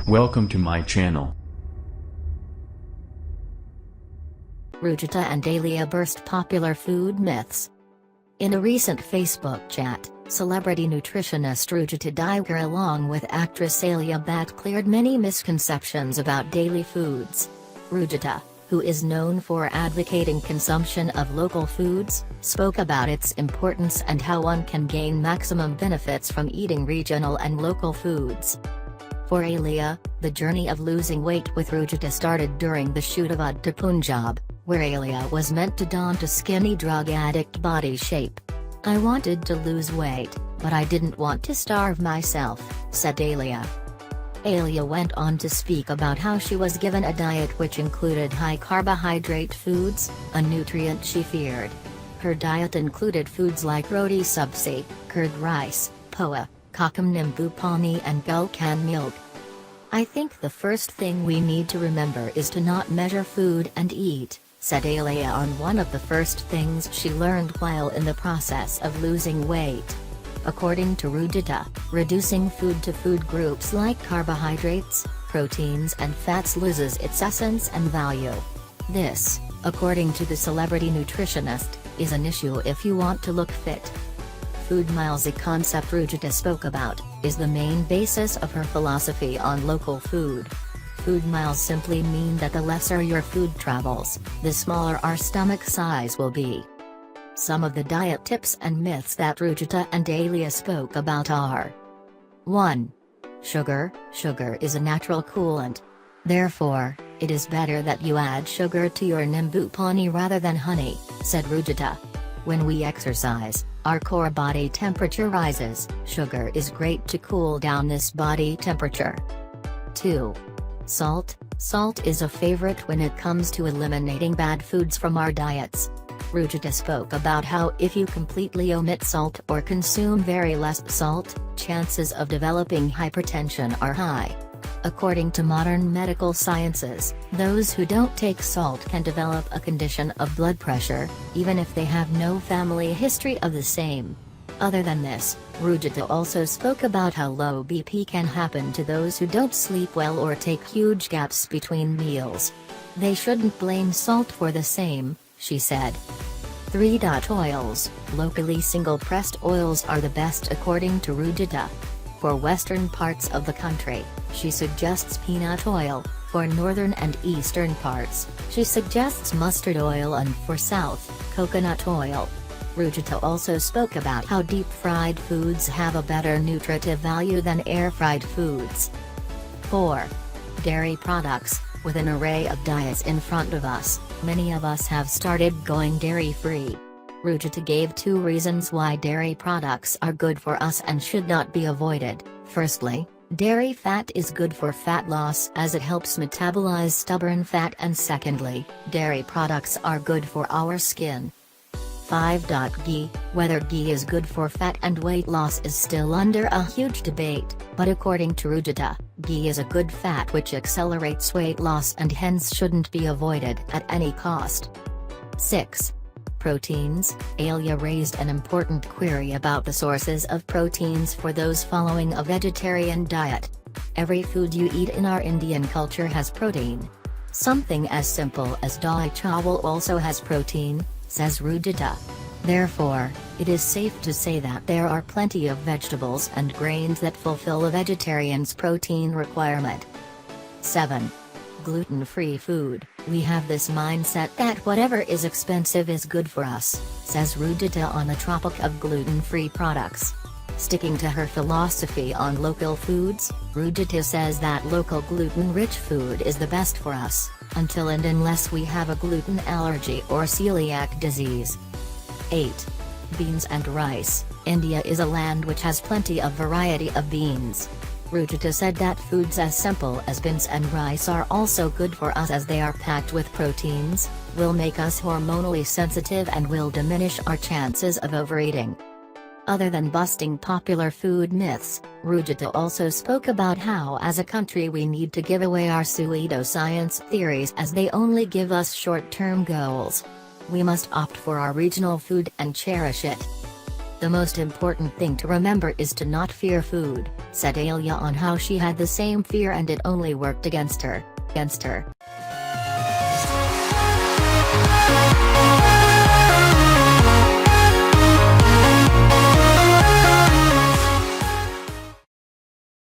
Welcome to my channel. Rujuta and Alia burst popular food myths. In a recent Facebook chat, celebrity nutritionist Rujuta Alia along with actress Alia Bhatt cleared many misconceptions about daily foods. Rujuta, who is known for advocating consumption of local foods, spoke about its importance and how one can gain maximum benefits from eating regional and local foods. For Alia, the journey of losing weight with Rujuta started during the shoot of Ud to Punjab, where Alia was meant to don a skinny drug addict body shape. "I wanted to lose weight, but I didn't want to starve myself," said Alia. Alia went on to speak about how she was given a diet which included high carbohydrate foods, a nutrient she feared. Her diet included foods like roti sabzi, curd rice, poha, kakam nimbu pani and gulkan milk. "I think the first thing we need to remember is to not measure food and eat," said Alia on one of the first things she learned while in the process of losing weight. According to Rujuta, reducing food to food groups like carbohydrates, proteins and fats loses its essence and value. This, according to the celebrity nutritionist, is an issue if you want to look fit. Food miles, a concept Rujuta spoke about, is the main basis of her philosophy on local food. Food miles simply mean that the lesser your food travels, the smaller our stomach size will be. Some of the diet tips and myths that Rujuta and Alia spoke about are: 1. Sugar. Sugar is a natural coolant. Therefore, it is better that you add sugar to your nimbu pani rather than honey, said Rujuta. When we exercise, our core body temperature rises. Sugar is great to cool down this body temperature. 2. Salt. Salt is a favorite when it comes to eliminating bad foods from our diets. Rujuta spoke about how if you completely omit salt or consume very less salt, chances of developing hypertension are high. According to modern medical sciences, those who don't take salt can develop a condition of blood pressure, even if they have no family history of the same. Other than this, Rujuta also spoke about how low BP can happen to those who don't sleep well or take huge gaps between meals. They shouldn't blame salt for the same, she said. 3. Oils. Locally single-pressed oils are the best according to Rujuta. For western parts of the country, she suggests peanut oil. For northern and eastern parts, she suggests mustard oil, and for south, coconut oil. Rujuta also spoke about how deep-fried foods have a better nutritive value than air-fried foods. 4. Dairy products. With an array of diets in front of us, many of us have started going dairy-free. Rujuta gave 2 reasons why dairy products are good for us and should not be avoided. Firstly, dairy fat is good for fat loss as it helps metabolize stubborn fat, and secondly, dairy products are good for our skin. 5. Ghee. Whether ghee is good for fat and weight loss is still under a huge debate, but according to Rujuta, ghee is a good fat which accelerates weight loss and hence shouldn't be avoided at any cost. 6. Proteins. Alia raised an important query about the sources of proteins for those following a vegetarian diet. Every food you eat in our Indian culture has protein. Something as simple as dal chawal also has protein, says Rujuta. Therefore, it is safe to say that there are plenty of vegetables and grains that fulfill a vegetarian's protein requirement. 7. Gluten-free food. We have this mindset that whatever is expensive is good for us, says Rujuta on the topic of gluten-free products. Sticking to her philosophy on local foods, Rujuta says that local gluten-rich food is the best for us, until and unless we have a gluten allergy or celiac disease. 8. Beans and rice. India is a land which has plenty of variety of beans. Rujuta said that foods as simple as beans and rice are also good for us as they are packed with proteins, will make us hormonally sensitive and will diminish our chances of overeating. Other than busting popular food myths, Rujuta also spoke about how as a country we need to give away our pseudoscience theories as they only give us short-term goals. We must opt for our regional food and cherish it. "The most important thing to remember is to not fear food," said Alia on how she had the same fear and it only worked against her.